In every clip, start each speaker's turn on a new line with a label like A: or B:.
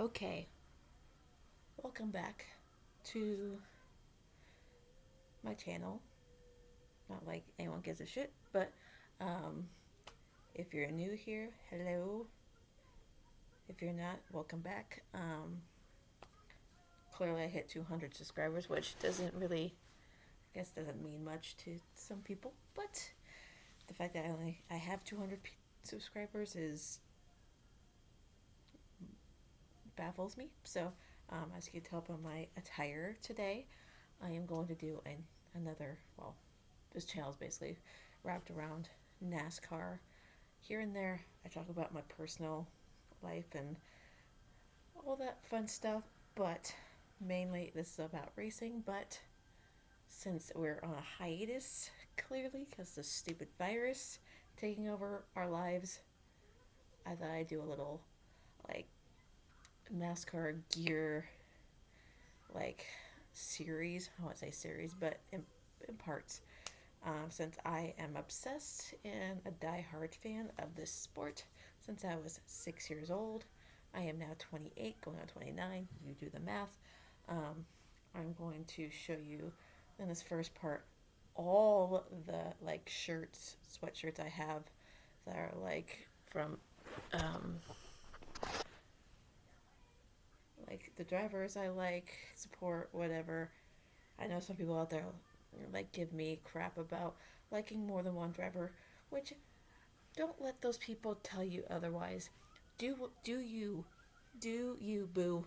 A: Okay, welcome back to my channel. Not like anyone gives a shit, but um, if you're new here, hello. If you're not, welcome back. Clearly, I hit 200 subscribers, which doesn't really, I guess, doesn't mean much to some people. But the fact that I have 200 subscribers is baffles me. So, as you can tell by my attire today, I am going to do another, well, this channel is basically wrapped around NASCAR. Here and there, I talk about my personal life and all that fun stuff, but mainly this is about racing. But since we're on a hiatus, clearly, because the stupid virus taking over our lives, I thought I'd do a little, like, NASCAR gear, like, series. I won't say series, but in parts. Since I am obsessed and a die-hard fan of this sport since I was 6 years old. I am now 28, going on 29. You do the math. I'm going to show you in this first part all the like shirts, sweatshirts I have that are like from like the drivers I like, support, whatever. I know some people out there like give me crap about liking more than one driver, which don't let those people tell you otherwise. Do you boo?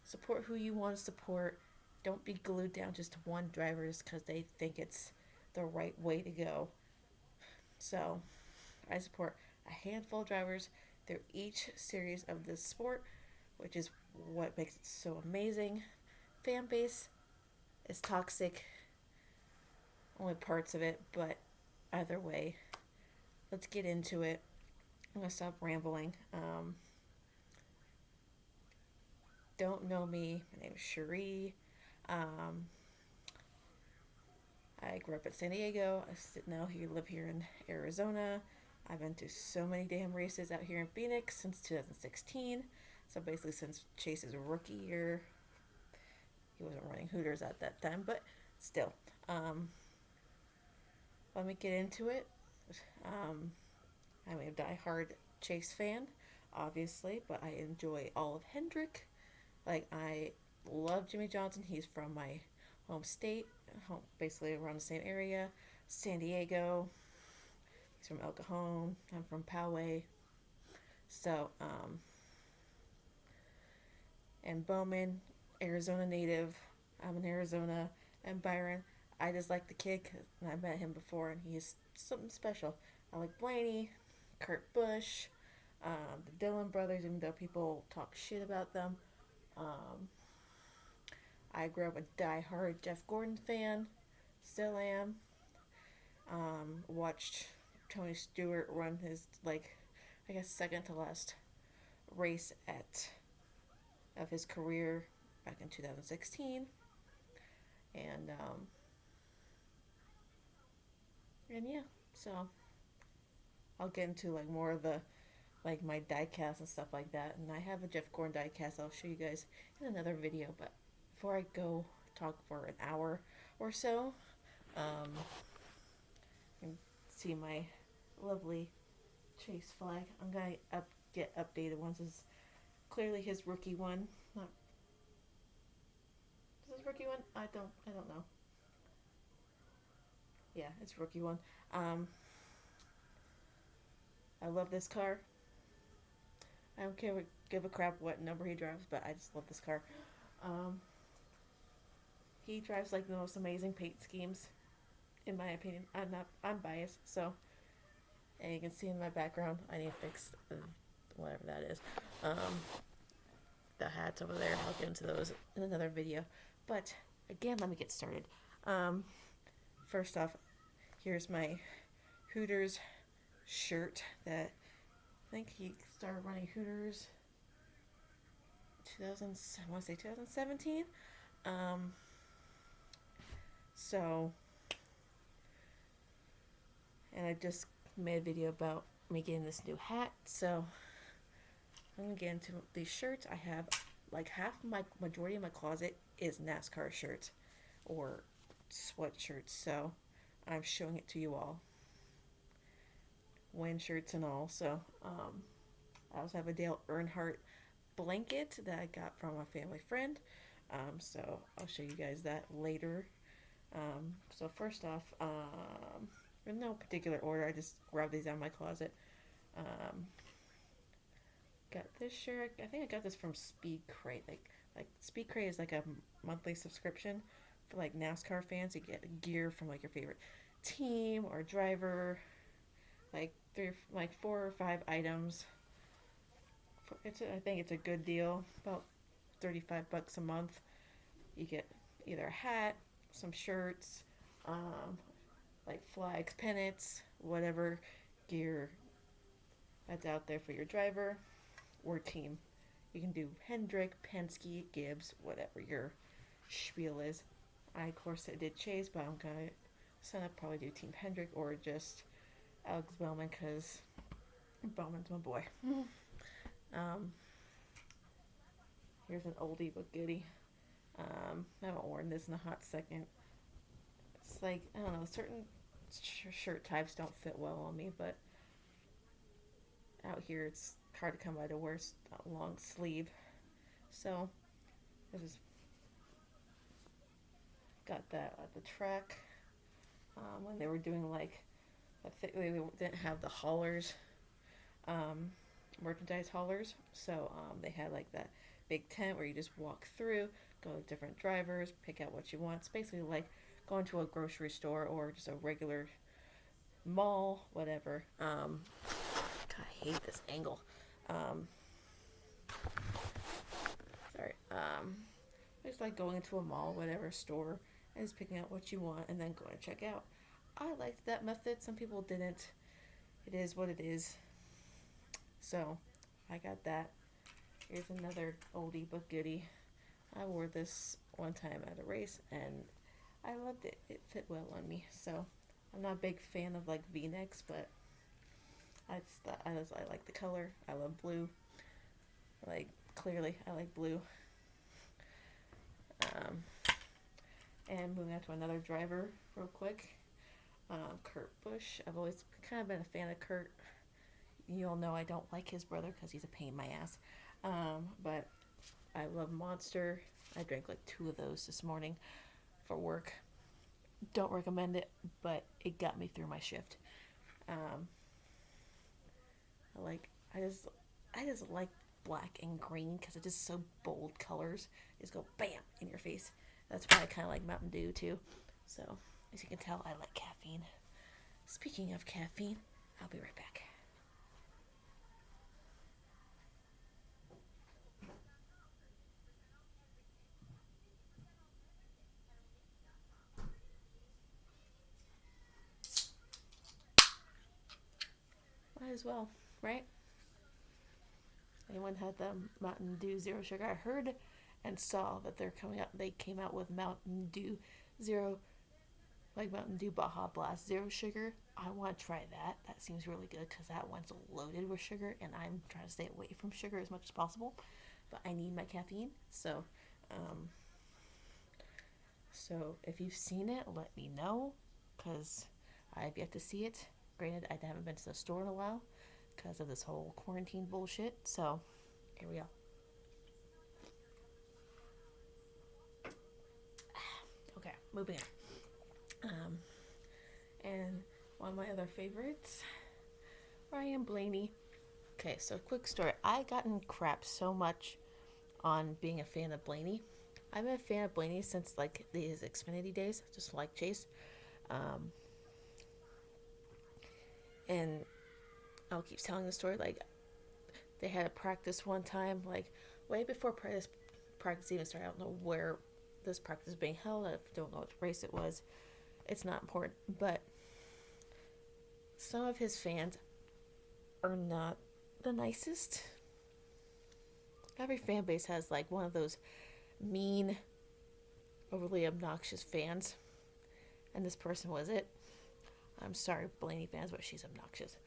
A: Support who you want to support. Don't be glued down just to one driver just because they think it's the right way to go. So, I support a handful of drivers through each series of this sport, which is what makes it so amazing. Fan base is toxic, only parts of it, but either way, let's get into it. I'm gonna stop rambling. Don't know me. My name is Cherie. Um, I grew up in San Diego. Now live here in Arizona. I've been to so many damn races out here in Phoenix since 2016. So basically, since Chase's rookie year, he wasn't running Hooters at that time, but still. Um, Let me get into it. Um, I'm a die-hard Chase fan, obviously, but I enjoy all of Hendrick. Like, I love Jimmy Johnson. He's from my home state, basically around the same area. San Diego. He's from El Cajon. I'm from Poway. So, and Bowman, Arizona native. I'm in Arizona. And Byron, I just like the kid, and I met him before, and he's something special. I like Blaney, Kurt Busch, the Dillon brothers, even though people talk shit about them. Um, I grew up a die-hard Jeff Gordon fan, still am. Watched Tony Stewart run his, like, I guess second to last race of his career back in 2016, and yeah, so I'll get into like more of the like my diecast and stuff like that, and I have a Jeff Gordon diecast I'll show you guys in another video. But before I go talk for an hour or so, um, you can see my lovely Chase flag. I'm gonna get updated ones. This is clearly his rookie one. Not is this rookie one? I don't know. Yeah, it's rookie one. Um, I love this car. I don't give a crap what number he drives, but I just love this car. Um, he drives like the most amazing paint schemes, in my opinion. I'm biased, so and you can see in my background I need to fix whatever that is. Um, the hats over there. I'll get into those in another video. But again, let me get started. Um, First off, here's my Hooters shirt that I think he started running Hooters 2000. I want to say 2017. Um, so, and I just made a video about me getting this new hat. So I'm gonna get into these shirts. I have like half my majority of my closet is NASCAR shirts or sweatshirts. So I'm showing it to you all, win shirts and all. So I also have a Dale Earnhardt blanket that I got from a family friend. So I'll show you guys that later. So first off, in no particular order, I just grabbed these out of my closet. Um, got this shirt. I think I got this from Speed Crate. Like Speed Crate is like a monthly subscription for like NASCAR fans. You get gear from like your favorite team or driver, like like 4 or 5 items. I think it's a good deal. About $35 a month. You get either a hat, some shirts, um, like flags, pennants, whatever gear that's out there for your driver or team. You can do Hendrick, Penske, Gibbs, whatever your spiel is. I, of course, I did Chase, but I'm going to sign up, probably do Team Hendrick or just Alex Bowman because Bowman's my boy. um, Here's an oldie but goodie. I haven't worn this in a hot second. It's like, I don't know, certain shirt types don't fit well on me, but out here it's hard to come by to wear a long sleeve. So, this is got that at the track. When they were doing like, I think they didn't have the haulers, merchandise haulers. So they had like that big tent where you just walk through, go to different drivers, pick out what you want. It's basically like going to a grocery store or just a regular mall, whatever. God, I hate this angle. Sorry. It's like going into a mall, whatever store, and just picking out what you want and then going to check out. I liked that method. Some people didn't. It is what it is. So, I got that. Here's another oldie but goodie. I wore this one time at a race and I loved it. It fit well on me. So, I'm not a big fan of like V-necks, but I just thought I like the color. I love blue. Clearly, I like blue. And moving on to another driver real quick. Kurt Busch. I've always kind of been a fan of Kurt. You all know I don't like his brother because he's a pain in my ass. But I love Monster. I drank like 2 of those this morning for work. Don't recommend it, but it got me through my shift. I just like black and green because it's just so bold colors. They just go bam in your face. That's why I kind of like Mountain Dew too. So, as you can tell, I like caffeine. Speaking of caffeine, I'll be right back. Might as well, right? Anyone had the Mountain Dew Zero Sugar? I heard and saw that they came out with Mountain Dew Zero, like Mountain Dew Baja Blast Zero Sugar. I want to try that. That seems really good because that one's loaded with sugar, and I'm trying to stay away from sugar as much as possible. But I need my caffeine, so if you've seen it, let me know because I've yet to see it. Granted, I haven't been to the store in a while because of this whole quarantine bullshit. So, here we go. Okay, moving on. And one of my other favorites, Ryan Blaney. Okay, so quick story. I gotten crap so much on being a fan of Blaney. I've been a fan of Blaney since like these Xfinity days, just like Chase. And I'll keep telling the story. Like, they had a practice one time, like way before practice even started. I don't know where this practice is being held. I don't know which race it was. It's not important. But some of his fans are not the nicest. Every fan base has like one of those mean, overly obnoxious fans. And this person was it. I'm sorry, Blaney fans, but she's obnoxious.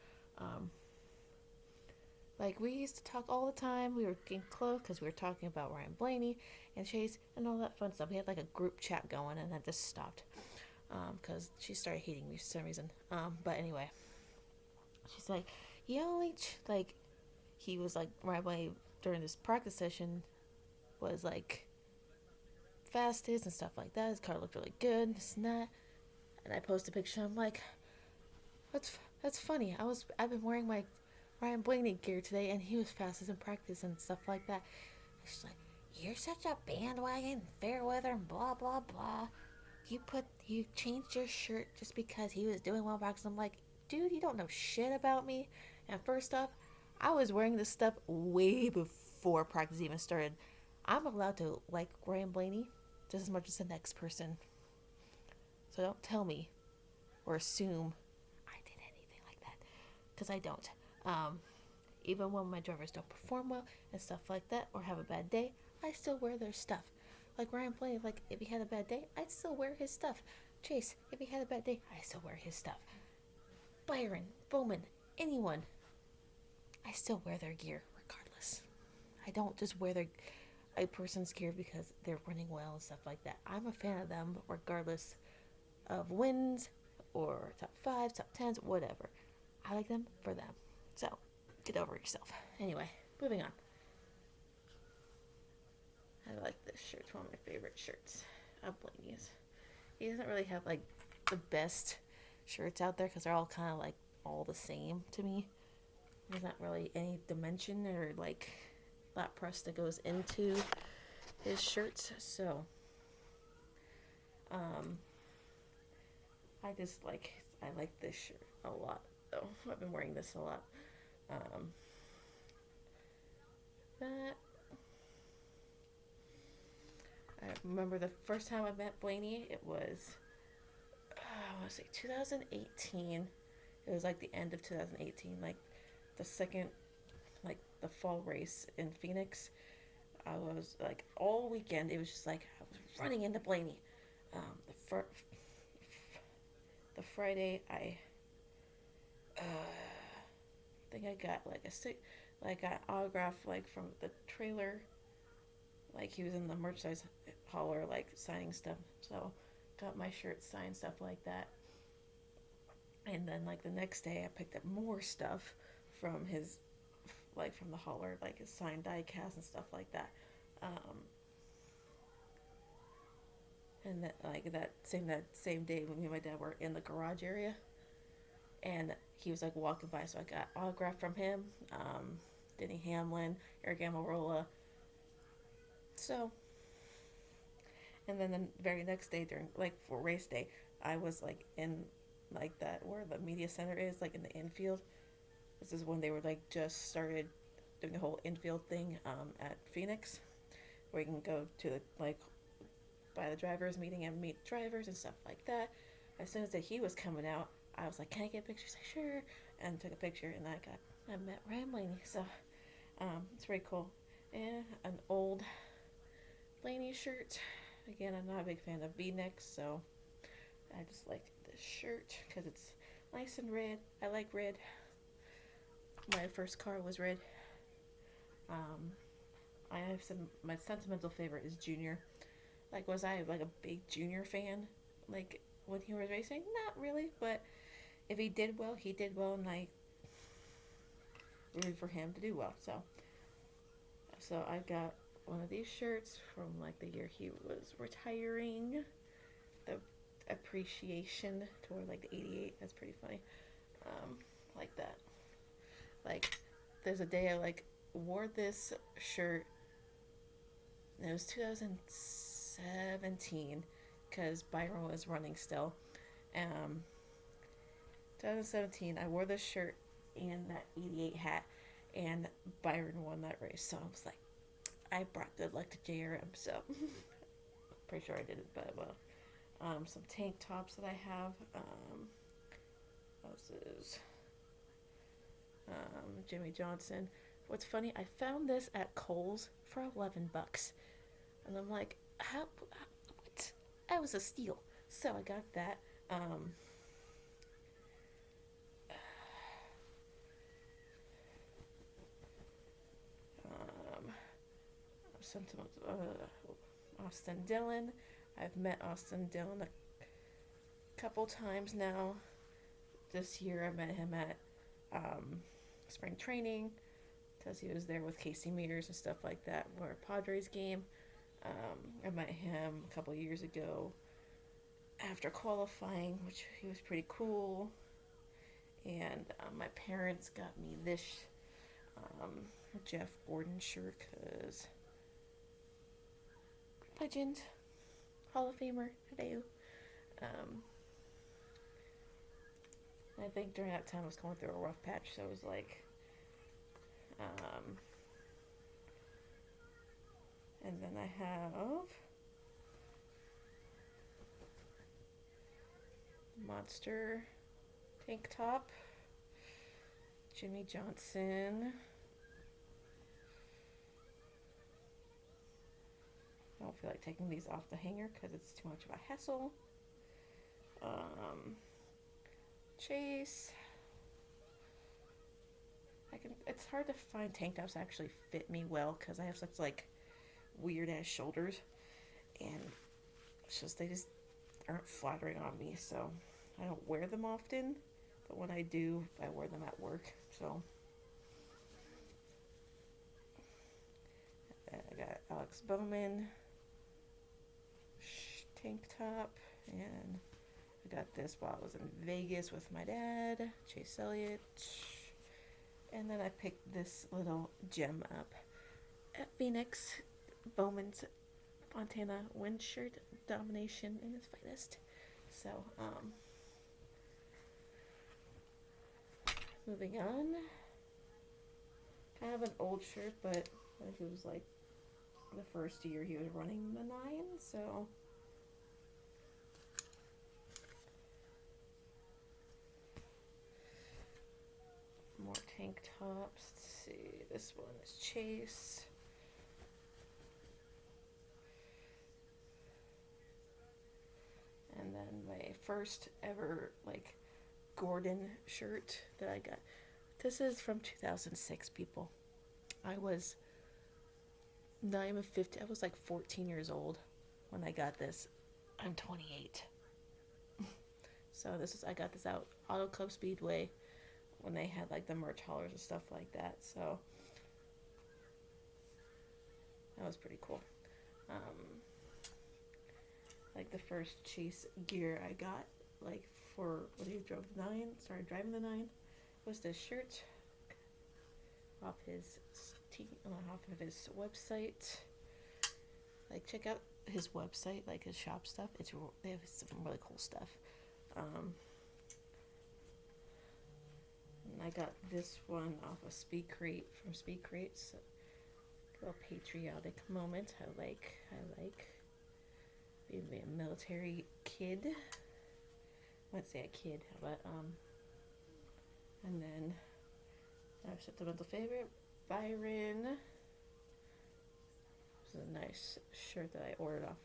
A: Like, we used to talk all the time. We were getting close because we were talking about Ryan Blaney and Chase and all that fun stuff. We had like a group chat going, and that just stopped because she started hating me for some reason. But anyway, she's like, you only like he was like right away during this practice session was like fastest and stuff like that. His car looked really good, this and that. And I posted a picture. I'm like, that's funny. I've been wearing my Ryan Blaney gear today, and he was fastest in practice and stuff like that. And she's like, you're such a bandwagon, fair weather, and blah blah blah. You changed your shirt just because he was doing well in practice. I'm like, dude, you don't know shit about me. And first off, I was wearing this stuff way before practice even started. I'm allowed to like Ryan Blaney just as much as the next person. So don't tell me or assume I did anything like that, because I don't. Um, Even when my drivers don't perform well and stuff like that, or have a bad day, I still wear their stuff. Like Ryan Blaney, like if he had a bad day, I'd still wear his stuff. Chase, if he had a bad day, I still wear his stuff. Byron, Bowman, anyone, I still wear their gear regardless. I don't just wear a person's gear because they're running well and stuff like that. I'm a fan of them regardless of wins or top fives, top tens, whatever. I like them for them. So, get over yourself. Anyway, moving on. I like this shirt. It's one of my favorite shirts of Blaney's. He doesn't really have like the best shirts out there because they're all kind of like all the same to me. There's not really any dimension or like flat press that goes into his shirts. So, I like this shirt a lot though. I've been wearing this a lot. That I remember the first time I met Blaney. It was I want to say 2018. It was like the end of 2018, like the second, like the fall race in Phoenix. I was like all weekend. It was just like I was running into Blaney. Um, the the Friday think I got like an autograph like from the trailer. Like he was in the merchandise hauler like signing stuff. So got my shirt signed, stuff like that. And then like the next day I picked up more stuff from his like from the hauler, like his signed die cast and stuff like that. Um, and that same day when me and my dad were in the garage area, and he was like walking by, so I got autograph from him, Denny Hamlin, Eric Amarola. So, and then the very next day during like for race day, I was like in like that where the media center is, like in the infield. This is when they were like just started doing the whole infield thing at Phoenix, where you can go to the like by the drivers meeting and meet drivers and stuff like that. As soon as that he was coming out, I was like, "Can I get a picture?" He's like, "Sure," and took a picture, and I met Ryan Blaney. So it's very cool. And an old Blaney shirt. Again, I'm not a big fan of V-necks, so I just like this shirt because it's nice and red. I like red. My first car was red. I have my sentimental favorite is Junior. Like, was I like a big Junior fan? Like when he was racing? Not really, but if he did well, he did well, and I rooted for him to do well. So I got one of these shirts from like the year he was retiring. The appreciation tour, like the '88. That's pretty funny. Like that. Like, there's a day I like wore this shirt. And it was 2017 because Byron was running still. 2017, I wore this shirt and that '88 hat, and Byron won that race. So I was like, I brought good luck to JRM. So pretty sure I did it, but well. Some tank tops that I have. This is Jimmy Johnson. What's funny, I found this at Kohl's for $11, and I'm like, what? That was a steal. So I got that. Austin Dillon. I've met Austin Dillon a couple times now. This year I met him at spring training because he was there with Casey Mears and stuff like that for a Padres game. I met him a couple years ago after qualifying, which he was pretty cool. And my parents got me this Jeff Gordon shirt because legend, Hall of Famer, hello. I think during that time I was going through a rough patch, so it was like, and then I have Monster tank top, Jimmy Johnson. I don't feel like taking these off the hanger because it's too much of a hassle. Chase. It's hard to find tank tops that actually fit me well because I have such like weird ass shoulders, and it's just they just aren't flattering on me, so I don't wear them often. But when I do, I wear them at work. So I got Alex Bowman tank top, and I got this while I was in Vegas with my dad, Chase Elliott. And then I picked this little gem up at Phoenix, Bowman's Fontana wind shirt, domination in its finest. So, moving on. Kind of an old shirt, but I think it was like the first year he was running the 9, so more tank tops. Let's see, this one is Chase. And then my first ever like Gordon shirt that I got. This is from 2006, people. I was not even 50. I was like 14 years old when I got this. I'm 28. So I got this out Auto Club Speedway when they had like the merch haulers and stuff like that. So that was pretty cool. Like the first Chase gear I got, like for when he drove the 9, started driving the 9, was this shirt off of his website. Like check out his website, like his shop stuff. They have some really cool stuff. And I got this one off of Speed Crate from Speed Crates. A little patriotic moment. I like being a military kid. I wouldn't say a kid, but and then our sentimental favorite, Byron. This is a nice shirt that I ordered off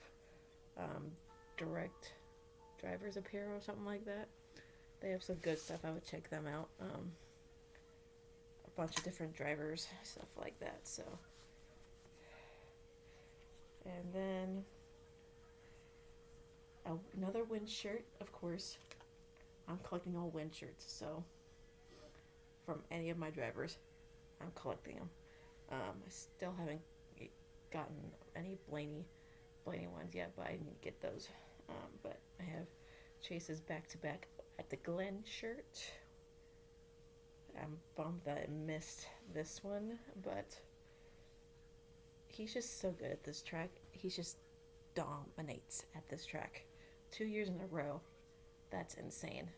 A: Direct Drivers Apparel or something like that. They have some good stuff. I would check them out. A bunch of different drivers, stuff like that. So, and then another wind shirt, of course. I'm collecting all wind shirts, so from any of my drivers, I'm collecting them. I still haven't gotten any Blaney ones yet, but I need to get those. But I have Chase's back-to-back at the Glen shirt. I'm bummed that I missed this one, but he's just so good at this track. He just dominates at this track. 2 years in a row. That's insane.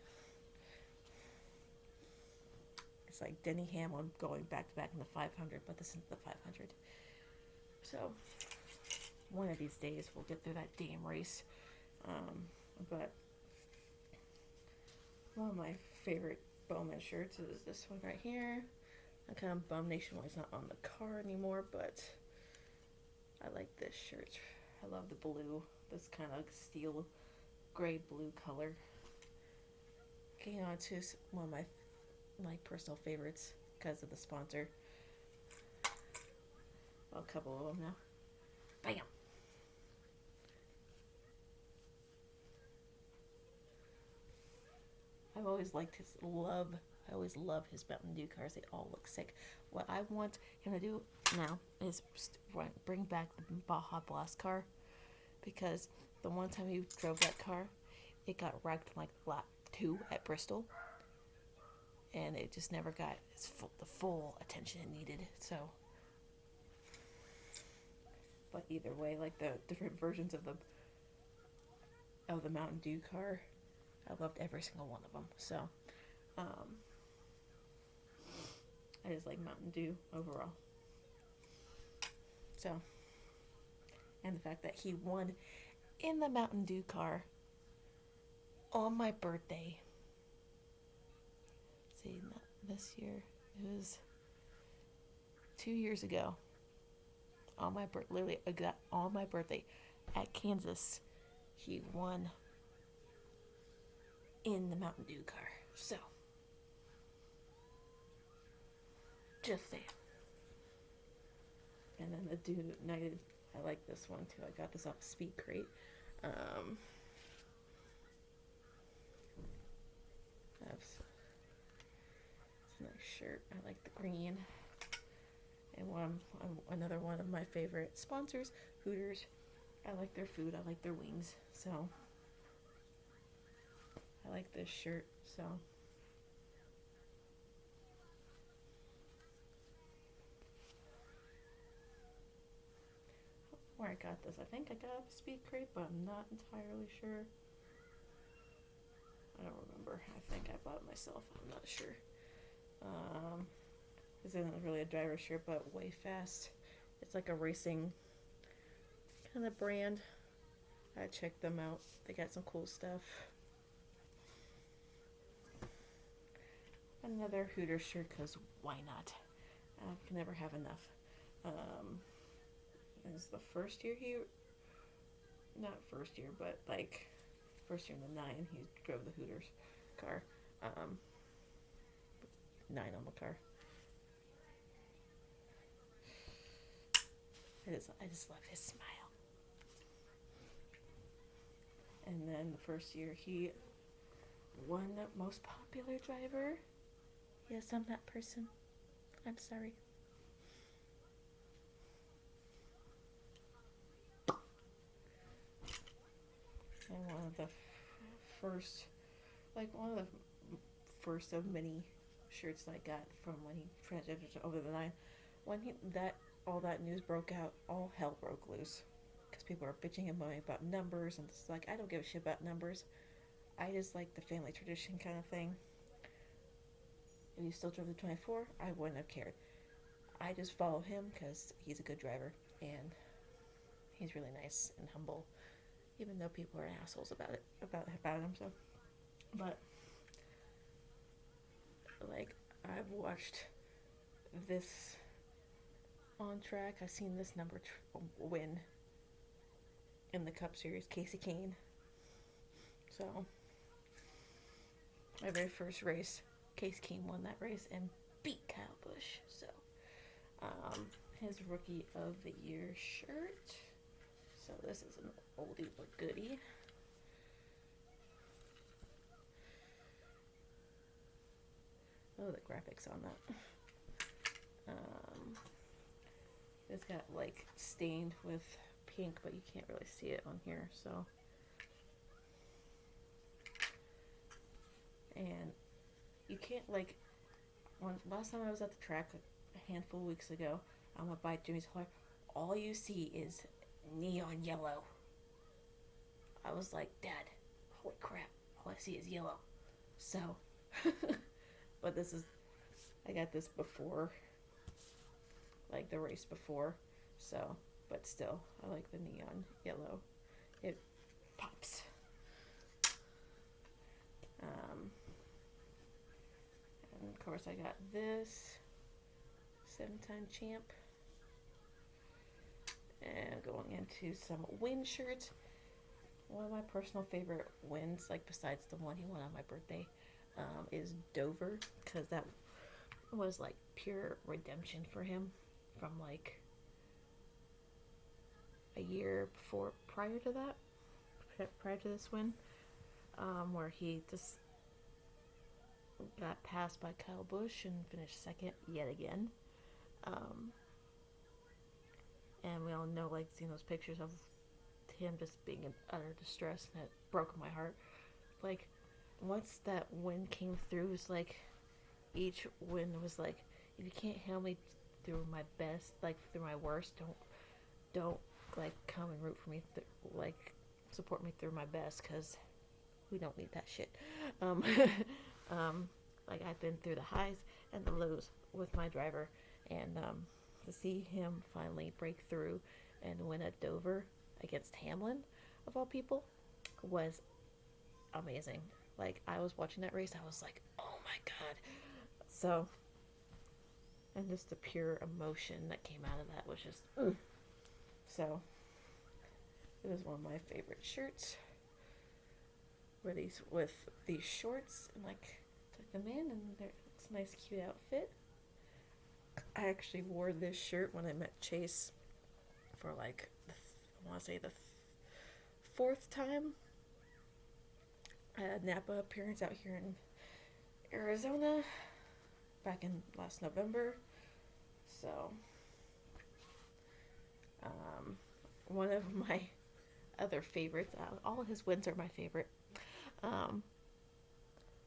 A: It's like Denny Hamlin going back to back in the 500, but this isn't the 500. So, one of these days we'll get through that damn race. But one of my favorite Bowman shirts is this one right here. I'm kind of bummed Nationwide's not on the car anymore, but I like this shirt. I love the blue, this kind of steel gray blue color. Getting on to one of my personal favorites because of the sponsor. Well, a couple of them now. Bam. I've always liked his love. I always love his Mountain Dew cars. They all look sick. What I want him to do now is bring back the Baja Blast car, because the one time he drove that car, it got wrecked in like lap 2 at Bristol, and it just never got the full attention it needed. So, but either way, like the different versions of the Mountain Dew car, I loved every single one of them. So, I just like Mountain Dew overall. So, and the fact that he won in the Mountain Dew car on my birthday. See, not this year. It was 2 years ago. On my literally on my birthday at Kansas, he won in the Mountain Dew car. So, just saying. And then the Dew United, I like this one too. I got this off Speed Crate. It's a nice shirt. I like the green. And another one of my favorite sponsors, Hooters. I like their food. I like their wings. So, I like this shirt. So, where I got this, I think I got a Speed Crate, but I'm not entirely sure. I don't remember. I think I bought it myself. I'm not sure. This isn't really a driver shirt, but Way Fast. It's like a racing kind of brand. I checked them out. They got some cool stuff. Another Hooters shirt, because why not? I can never have enough. It's the first year not first year, but like first year in the 9, he drove the Hooters car. 9 on the car. I just love his smile. And then the first year he won the most popular driver. Yes, I'm that person. I'm sorry. And one of the first of many shirts that I got from when he transitioned over the 9. When all that news broke out, all hell broke loose. Because people are bitching and moaning about numbers, and it's like, I don't give a shit about numbers. I just like the family tradition kind of thing. If he still drove the 24, I wouldn't have cared. I just follow him because he's a good driver, and he's really nice and humble, even though people are assholes about him. So, but like, I've watched this on track. I've seen this number win in the Cup Series, Casey Kane. So, my very first race, Casey Kane won that race and beat Kyle Busch. So, his Rookie of the Year shirt. So this is an oldie but goodie. Oh, the graphics on that. It's got like stained with pink, but you can't really see it on here. So, and you can't last time I was at the track a handful of weeks ago, I went by Jimmy's Holler. All you see is neon yellow. I was like, Dad, holy crap, all I see is yellow. So, but I got this before, like the race before, so, but still, I like the neon yellow. It pops. And of course I got this 7-time champ. And going into some win shirts. One of my personal favorite wins, like besides the one he won on my birthday, is Dover, because that was like pure redemption for him from like a year before, prior to this win, where he just got passed by Kyle Busch and finished second yet again. Um, and we all know, like, seeing those pictures of him just being in utter distress, and it broke my heart. Like, once that win came through, it was like each win was like, if you can't help me through my best, like through my worst, don't like come and root for me, like support me through my best, because we don't need that shit. Um, like, I've been through the highs and the lows with my driver, and to see him finally break through and win at Dover against Hamlin, of all people, was amazing. Like, I was watching that race, I was like, oh my god. So, and just the pure emotion that came out of that was just, so, it was one of my favorite shirts. With these shorts, and like, took them in, and it's a nice, cute outfit. I actually wore this shirt when I met Chase for like, I want to say the fourth time. Napa appearance out here in Arizona back in last November. So, one of my other favorites, all of his wins are my favorite.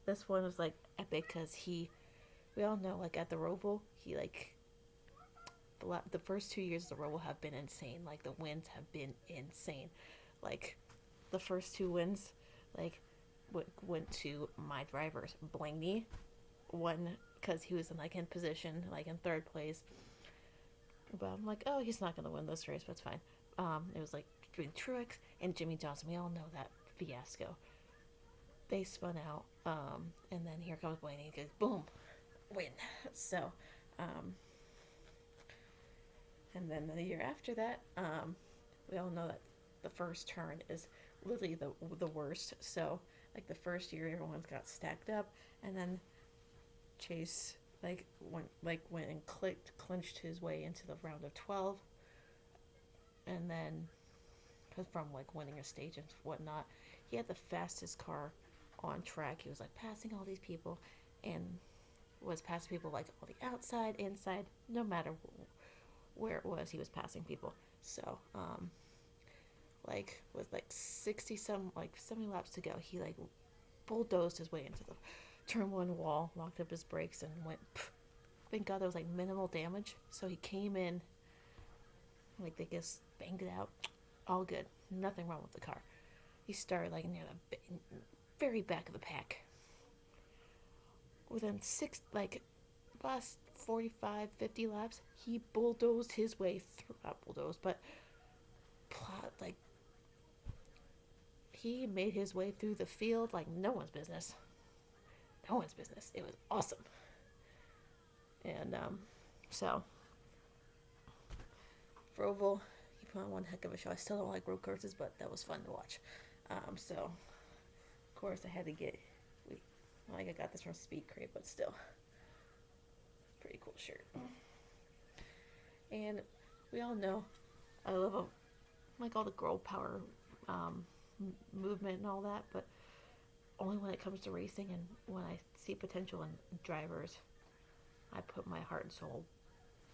A: This one was like epic because we all know, like, at the Roval, he like, the first 2 years of the Roval have been insane. Like, the wins have been insane. Like, the first two wins, like, went to my driver's Blaney. One, because he was in, like, in position, like, in third place. But I'm like, oh, he's not going to win this race, but it's fine. It was, like, between Truex and Jimmy Johnson. We all know that fiasco. They spun out, and then here comes Blaney, and goes, boom, win. So, and then the year after that, we all know that the first turn is literally the worst. So, like, the first year, everyone's got stacked up, and then Chase went and clinched his way into the round of 12, and then from like winning a stage and whatnot, he had the fastest car on track. He was like passing all these people, and was passing people like all the outside, inside, no matter where it was, he was passing people. So, like, with like 70 laps to go, he like bulldozed his way into the turn one wall, locked up his brakes, and went. Thank God there was like minimal damage. So he came in, like, they just banged it out, all good, nothing wrong with the car. He started like near the very back of the pack. Within last 45, 50 laps, he bulldozed his way through, not bulldozed, but like, he made his way through the field like no one's business. No one's business. It was awesome. And, so, Roval, he put on one heck of a show. I still don't like road courses, but that was fun to watch. So, of course, I had to I got this from Speed Crate, but still, pretty cool shirt. And we all know, I love like all the girl power, movement and all that, but only when it comes to racing and when I see potential in drivers, I put my heart and soul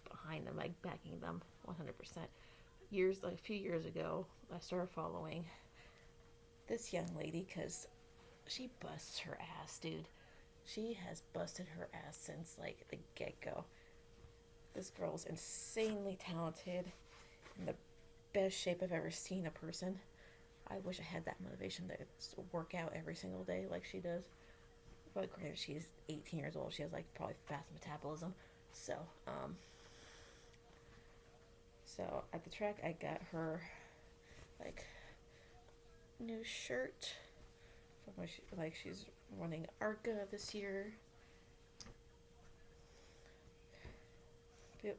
A: behind them, like backing them 100%. A few years ago, I started following this young lady because she busts her ass, dude. She has busted her ass since like the get-go. This girl's insanely talented, in the best shape I've ever seen a person. I wish I had that motivation to work out every single day like she does. But granted, she's 18 years old. She has like probably fast metabolism. So, so at the track, I got her like new shirt from when she's running ARCA this year.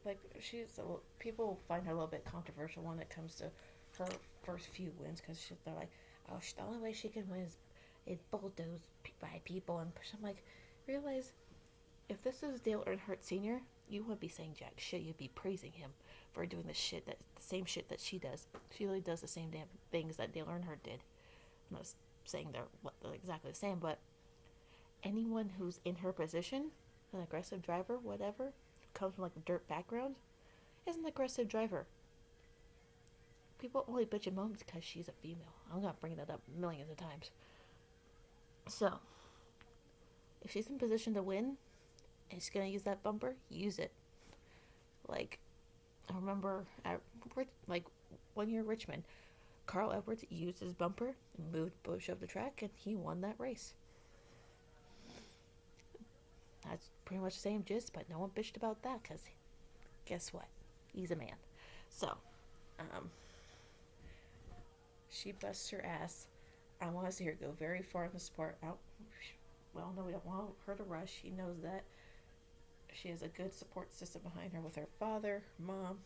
A: Like, people find her a little bit controversial when it comes to her first few wins, because they're like, oh, the only way she can win is bulldozed by people. And I'm like, realize, if this is Dale Earnhardt Sr., you wouldn't be saying jack shit. You'd be praising him for doing the same shit that she does. She really does the same damn things that Dale Earnhardt did. I'm not saying they're exactly the same, but anyone who's in her position, an aggressive driver, whatever, comes from like a dirt background, is an aggressive driver. People only bitch and moan because she's a female. I'm gonna bring that up millions of times. So, if she's in position to win, and she's gonna use that bumper, use it. Like, I remember at like 1 year Richmond, Carl Edwards used his bumper and moved Bush off the track, and he won that race. That's pretty much the same gist, but no one bitched about that because guess what? He's a man. So, she busts her ass. I want to see her go very far in the sport. Well, no, we don't want her to rush. She knows that. She has a good support system behind her with her father, her mom,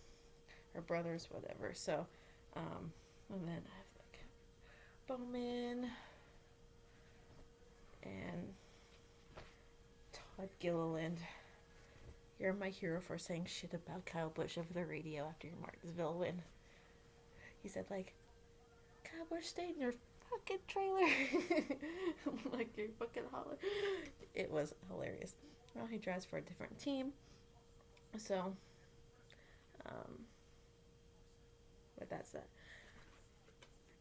A: her brothers, whatever. So, and then I have like Bowman and Todd Gilliland. You're my hero for saying shit about Kyle Busch over the radio after your Martinsville win. He said, like, Kyle Busch stayed in your fucking trailer. Like, you're fucking holler. It was hilarious. Well, he drives for a different team. So, but that's that.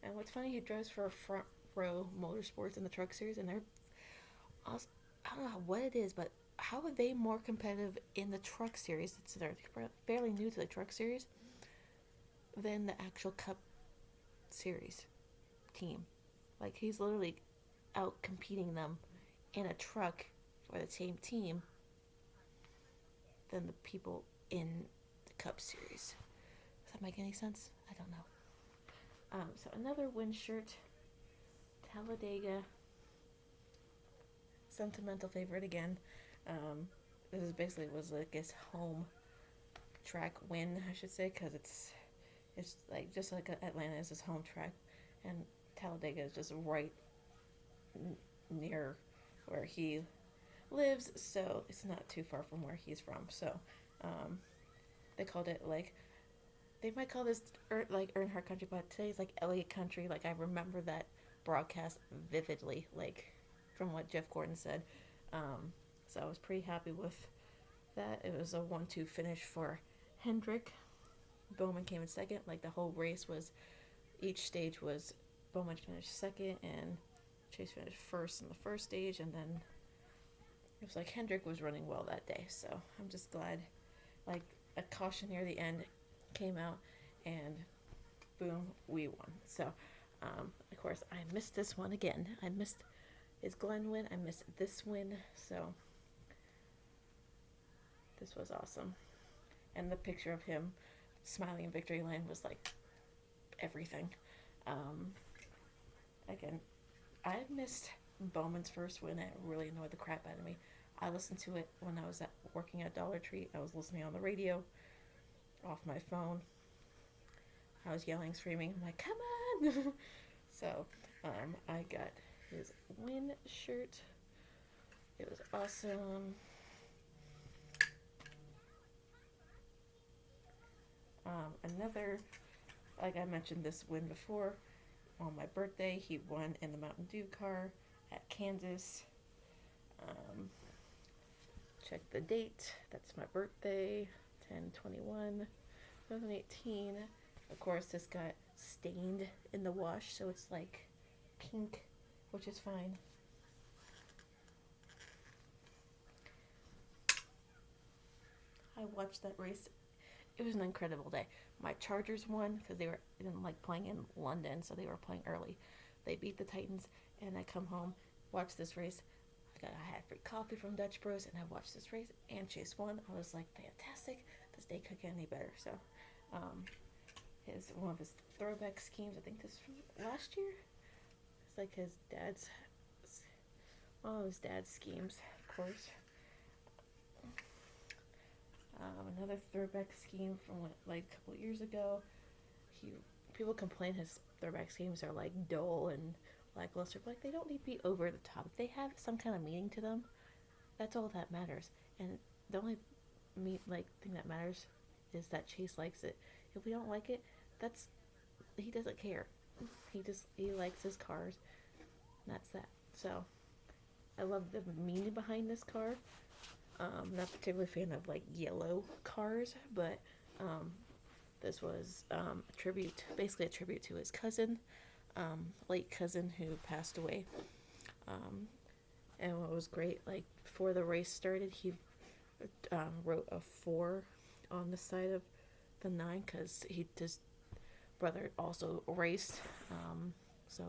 A: And what's funny, he drives for Front Row Motorsports in the Truck Series, and they're also, I don't know what it is, but how are they more competitive in the Truck Series? They're fairly new to the Truck Series than the actual Cup Series team. Like, he's literally out competing them in a truck for the same team than the people in the Cup Series. Does that make any sense? I don't know. So another win shirt, Talladega, sentimental favorite again. This is basically was like his home track win, I should say, because it's like just like Atlanta is his home track, and Talladega is just right near where he lives, so it's not too far from where he's from. So they called it like, they might call this like Earnhardt Country, but today's like Elliott Country. Like, I remember that broadcast vividly, like from what Jeff Gordon said. So I was pretty happy with that. It was a 1-2 finish for Hendrick. Bowman came in second. Like, the whole race was, each stage was Bowman finished second and Chase finished first in the first stage, and then it was like Hendrick was running well that day. So I'm just glad, like, a caution near the end came out, and boom, we won. So, of course, I missed this one again. I missed his Glen win. I missed this win. So this was awesome. And the picture of him smiling in victory lane was like everything. Again, I missed Bowman's first win. It really annoyed the crap out of me. I listened to it when I was working at Dollar Tree. I was listening on the radio, off my phone. I was yelling, screaming. I'm like, come on! So, I got his win shirt. It was awesome. Another, like I mentioned this win before, on my birthday, he won in the Mountain Dew car at Kansas. Check the date. That's my birthday, 10/21/2018. Of course, this got stained in the wash, so it's like pink, which is fine. I watched that race. It was an incredible day. My Chargers won because they didn't like playing in London, so they were playing early. They beat the Titans, and I come home, watch this race. I had free coffee from Dutch Bros, and I watched this race, and Chase won. I was like, fantastic. This day could get any better. So, one of his throwback schemes, I think this was from last year. It's like one of his dad's schemes, of course. Another throwback scheme from like a couple of years ago. People complain his throwback schemes are like dull and lackluster, but like, they don't need to be over the top. If they have some kind of meaning to them, that's all that matters. And the only thing that matters is that Chase likes it. If we don't like it, that's he doesn't care. He likes his cars. And that's that. So I love the meaning behind this car. Not particularly a fan of like yellow cars, but this was basically a tribute to his cousin, late cousin who passed away. And what was great, like before the race started, he wrote a 4 on the side of the 9 because his brother also raced. So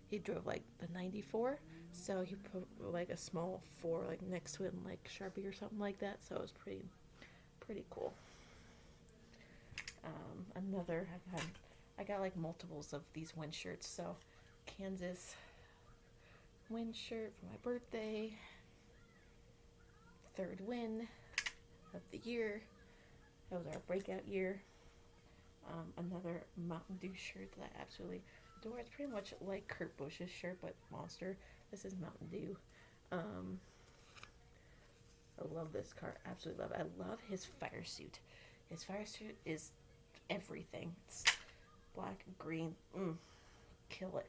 A: he drove like the 94. So he put like a small 4 like next to it in like Sharpie or something like that. So it was pretty cool. I got like multiples of these win shirts. So Kansas win shirt for my birthday. 3rd win of the year. That was our breakout year. Another Mountain Dew shirt that I absolutely adore. It's pretty much like Kurt Busch's shirt, but Monster. This is Mountain Dew. I love this car. Absolutely love it. I love his fire suit. His fire suit is everything. It's black, green. Kill it.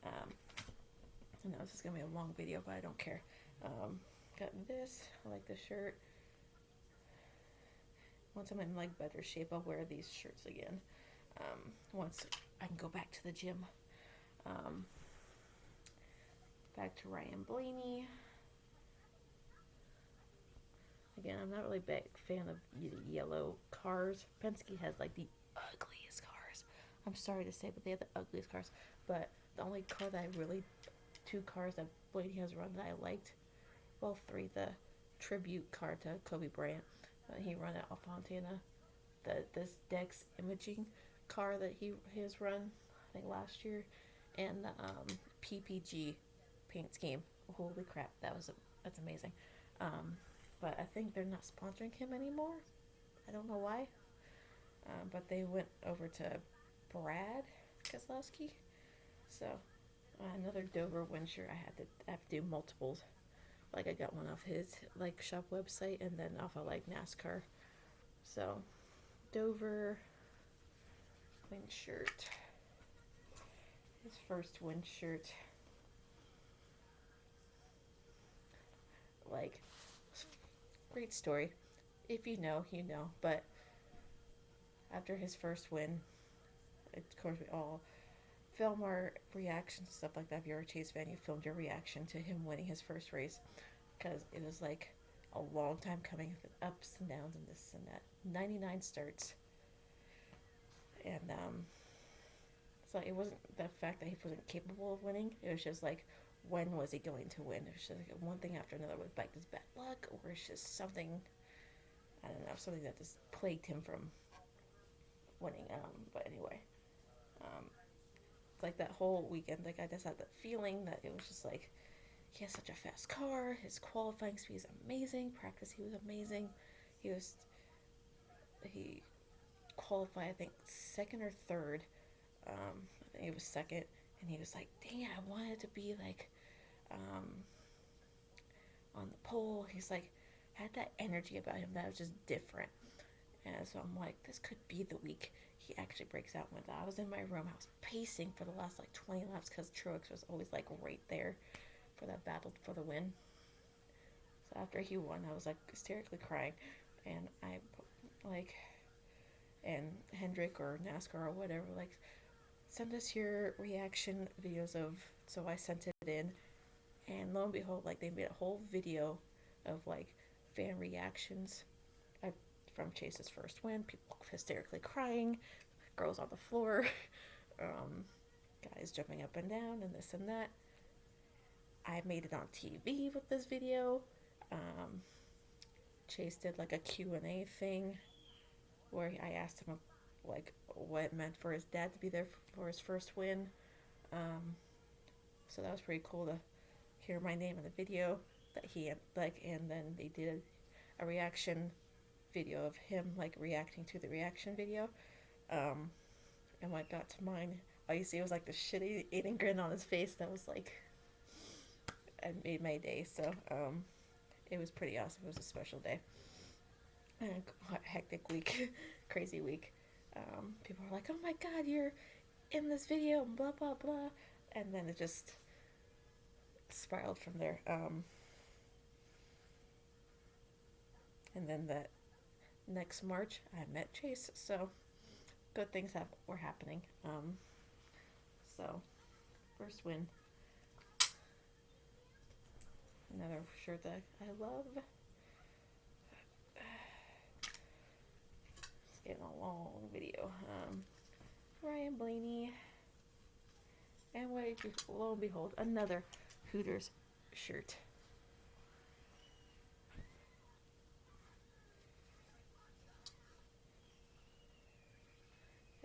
A: I know this is going to be a long video, but I don't care. Got this. I like this shirt. Once I'm in like better shape, I'll wear these shirts again. Once I can go back to the gym. Back to Ryan Blaney. Again, I'm not really a big fan of the yellow cars. Penske has like the ugliest cars. I'm sorry to say, but they have the ugliest cars. But the only car that I really, 2 cars that Blaney has run that I liked, well, 3, the tribute car to Kobe Bryant. He run at Fontana. This Dex imaging car that he has run, I think last year, and the PPG paint scheme. Holy crap, that's amazing. But I think they're not sponsoring him anymore. I don't know why. But they went over to Brad Keselowski. So another Dover win shirt. I have to do multiples. Like I got one off his like shop website and then off of like NASCAR. So Dover win shirt. His first win shirt. Like great story. If you know, you know. But after his first win, of course we all film our reactions and stuff like that. If you're a Chase fan, you filmed your reaction to him winning his first race because it was like a long time coming with ups and downs and this and that. 99 starts. And so it wasn't the fact that he wasn't capable of winning. It was just like, when was he going to win? It was just like one thing after another with like this bad luck, or it's just something, I don't know, something that just plagued him from winning. But anyway, like that whole weekend, like I just had that feeling that it was just like, he has such a fast car. His qualifying speed is amazing. Practice, he was amazing. He qualified, I think, 2nd or 3rd. I think it was 2nd, and he was like, dang it, I wanted to be like on the pole. He's like, had that energy about him that was just different. And so I'm like, this could be the week he actually breaks out. When I was in my room, I was pacing for the last like 20 laps because Truex was always like right there for that battle for the win. So after he won, I was like hysterically crying, and I like, and Hendrick or NASCAR or whatever, like, send us your reaction videos of. So I sent it in, and lo and behold, like they made a whole video of like fan reactions from Chase's first win. People hysterically crying, girls on the floor, guys jumping up and down, and this and that. I made it on TV with this video. Chase did like a Q&A thing where I asked him like what it meant for his dad to be there for his first win. So that was pretty cool to hear my name in the video that he had, like, and then they did a reaction video of him like reacting to the reaction video. And when I got to mine, all you see was like the shitty eating grin on his face. That was like, it made my day. So it was pretty awesome. It was a special day. hectic week, crazy week. People are like, "Oh my God, you're in this video," and blah blah blah, and then it just spiraled from there. And then that next March, I met Chase, so good things were happening. So first win. Another shirt that I love. It's getting a long video. Ryan Blaney. And lo and behold, another Hooters shirt.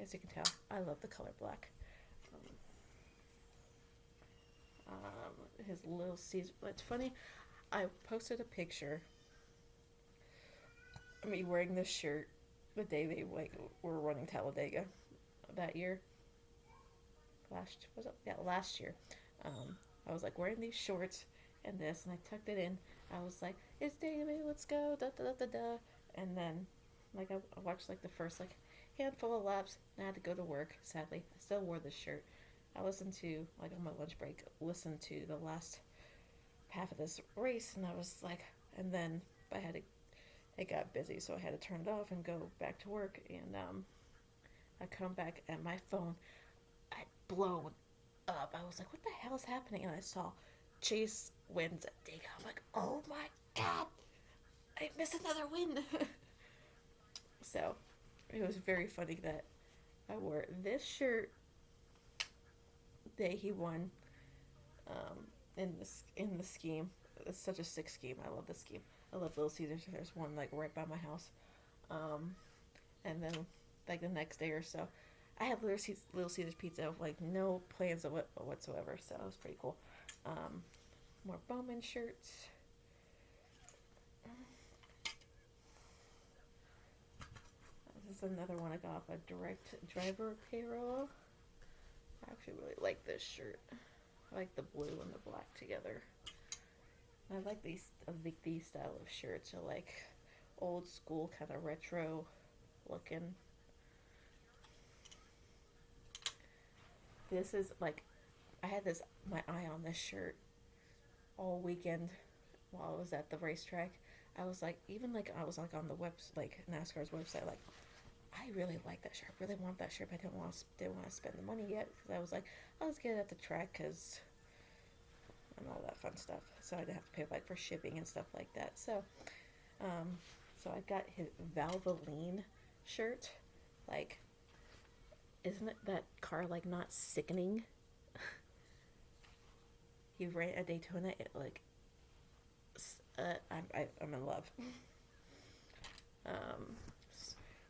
A: As you can tell, I love the color black. His Little Caesar. It's funny. I posted a picture of me wearing this shirt the day they were running Talladega that year. Last year. I was like wearing these shorts and this, and I tucked it in. I was like, "It's David, let's go!" Da da da da da. And then, like, I watched like the first handful of laps, and I had to go to work. Sadly, I still wore this shirt. I listened to, like, on my lunch break, listened to the last half of this race, and I was like, and then it got busy, so I had to turn it off and go back to work, and I come back, and my phone, I blown up. I was like, what the hell is happening? And I saw Chase wins at Dayton. I'm like, oh my God, I missed another win. So, it was very funny that I wore this shirt day he won in the scheme. It's such a sick scheme. I love this scheme. I love Little Caesars. There's one like right by my house. And then like the next day or so, I had Little Caesars pizza. Like no plans of it whatsoever. So it was pretty cool. More Bowman shirts. This is another one I got off a direct driver apparel. I actually really like this shirt. I like the blue and the black together. I like these style of shirts. I like old school, kind of retro looking. This is like, I had my eye on this shirt all weekend while I was at the racetrack. I was like, I was like on the NASCAR's website, like, I really like that shirt. I really want that shirt, but I didn't want to spend the money yet, because I was like, I'll just get it at the track, because and all that fun stuff. So I didn't have to pay like for shipping and stuff like that. So, so I got his Valvoline shirt. Like, isn't that car like not sickening? He ran at Daytona. It like, I'm in love.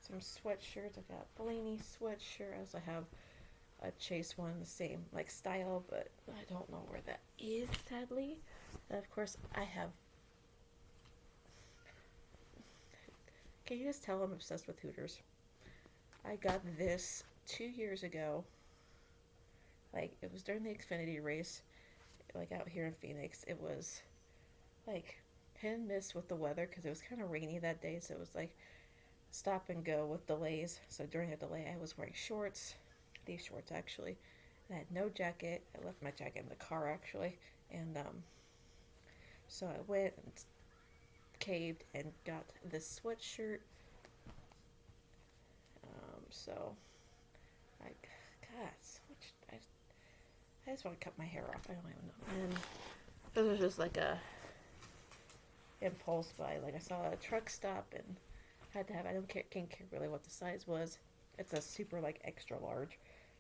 A: Some sweatshirts. I got Blaney sweatshirt. I also have a Chase one, the same like style, but I don't know where that is, sadly. And of course, I have. Can you just tell I'm obsessed with Hooters? I got this 2 years ago. Like, it was during the Xfinity race, like out here in Phoenix. It was like hit and miss with the weather because it was kind of rainy that day, so it was like stop and go with delays. So during a delay, I was wearing shorts, these shorts actually, and I had no jacket. I left my jacket in the car actually, and so I went and caved and got this sweatshirt. So God, so much. I just want to cut my hair off. I don't even know. And this was just like a impulse buy. Like, I saw a truck stop and had to have. I can't care really what the size was. It's a super like extra large,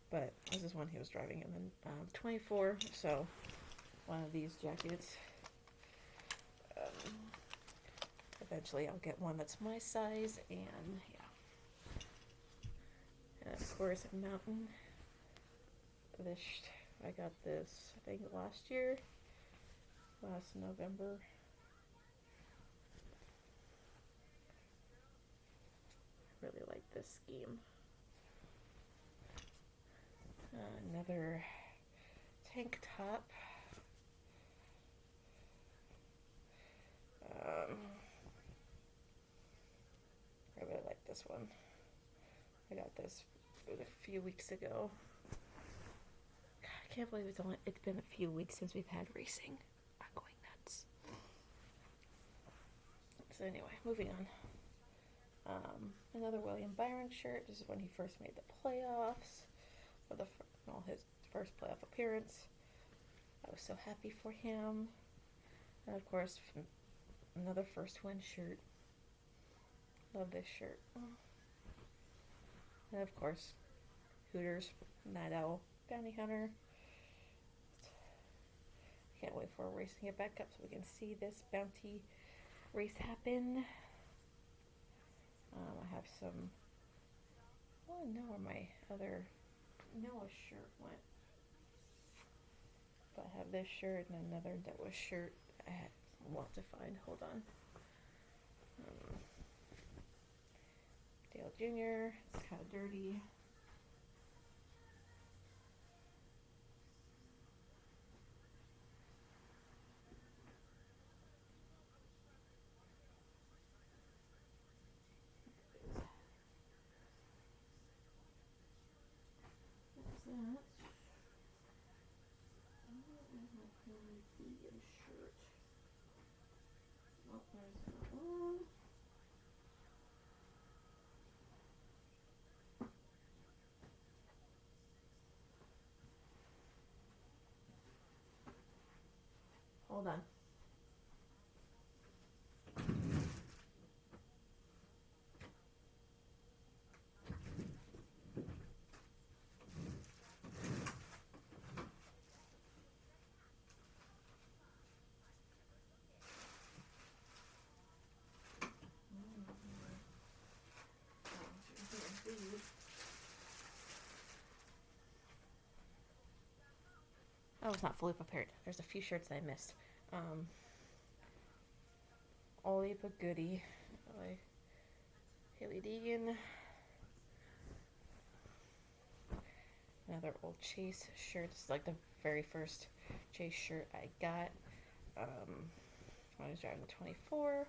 A: but this is one he was driving, and then 24. So one of these jackets. Eventually, I'll get one that's my size, and yeah. And of course, Mountain. I got this, I think, last November. I really like this scheme. Another tank top. I got this a few weeks ago. God, I can't believe it's been a few weeks since we've had racing. I'm going nuts. So anyway, moving on. Another William Byron shirt. This is when he first made the playoffs, for his first playoff appearance. I was so happy for him. And of course, another first win shirt. Love this shirt. And of course, Hooters, Night Owl, Bounty Hunter. Can't wait for a race to get back up so we can see this bounty race happen. I have some. I want to know where my other Noah shirt went. But I have this shirt and another Noah shirt I want to find. Hold on. Dale Jr. It's kind of dirty. Shirt. Oh, there's that one. Hold on. I was not fully prepared. There's a few shirts that I missed. Ollie but Goody by Haley Deegan. Another old Chase shirt. This is like the very first Chase shirt I got. I was driving the 24.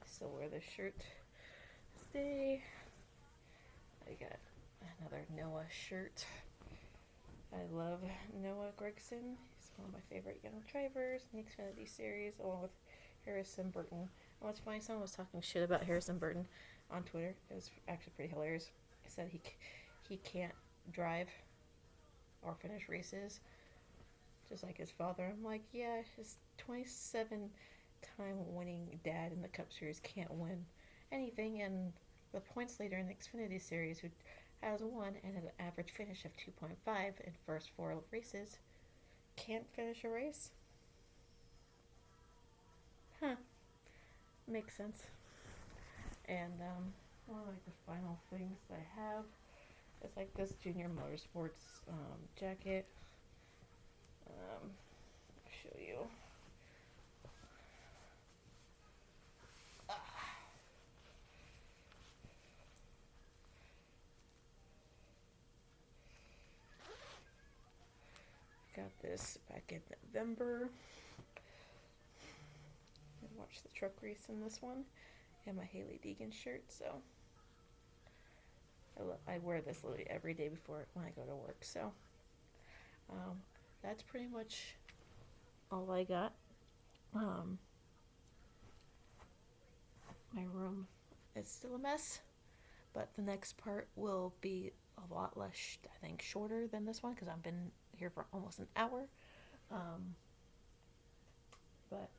A: I still wear this shirt this day. I got another Noah shirt. I love Noah Gragson. He's one of my favorite young drivers in the Xfinity Series, along with Harrison Burton. And what's funny, someone was talking shit about Harrison Burton on Twitter. It was actually pretty hilarious. He said he can't drive or finish races, just like his father. I'm like, yeah, his 27-time winning dad in the Cup Series can't win anything, and the points leader in the Xfinity Series, who has won and had an average finish of 2.5 in first 4 races, can't finish a race? Huh. Makes sense. And one of the final things I have is like this Junior Motorsports jacket. I'll show you. Got this back in November. I watched the truck race in this one, and my Haley Deegan shirt. So I wear this literally every day before when I go to work. So that's pretty much all I got. My room is still a mess, but the next part will be a lot less, I think, shorter than this one, because I've been here for almost an hour. But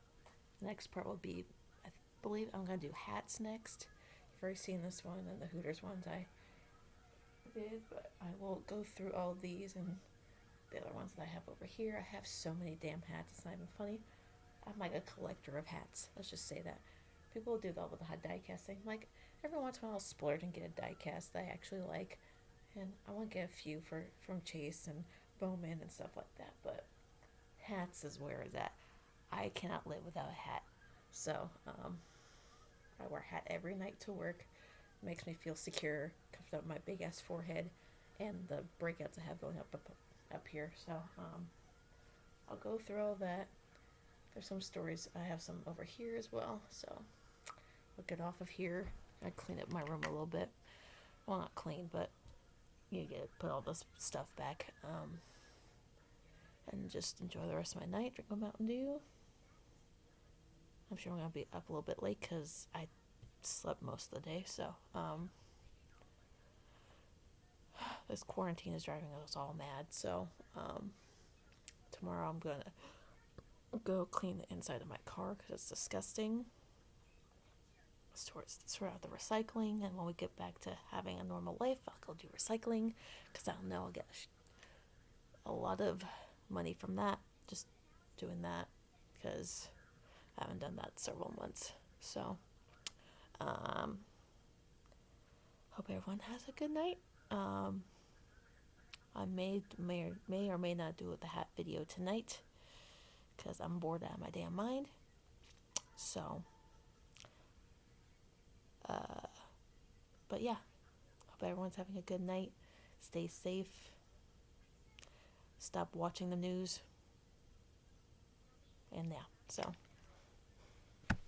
A: the next part will be, I believe I'm going to do hats next. You've already seen this one and the Hooters ones I did, but I will go through all of these and the other ones that I have over here. I have so many damn hats, it's not even funny. I'm like a collector of hats, let's just say that. People do that with the hot die casting. Like, every once in a while I'll splurge and get a die cast that I actually like, and I want to get a few from Chase and Bowman and stuff like that, but hats is where it's at. I cannot live without a hat. So I wear a hat every night to work. It makes me feel secure, covers up my big ass forehead and the breakouts I have going up here. So I'll go through all that. There's some stories. I have some over here as well, so we'll get off of here. I clean up my room a little bit. Well, not clean, but you get put all this stuff back. And just enjoy the rest of my night. Drink a Mountain Dew. I'm sure I'm gonna be up a little bit late because I slept most of the day. So this quarantine is driving us all mad. So tomorrow I'm gonna go clean the inside of my car because it's disgusting. Sort out the recycling, and when we get back to having a normal life, I'll go do recycling because I'll know I'll get a lot of money from that. Just doing that because I haven't done that several months. So, hope everyone has a good night. I may or may not do the hat video tonight because I'm bored out of my damn mind. So, but yeah, hope everyone's having a good night. Stay safe. Stop watching the news. And yeah, so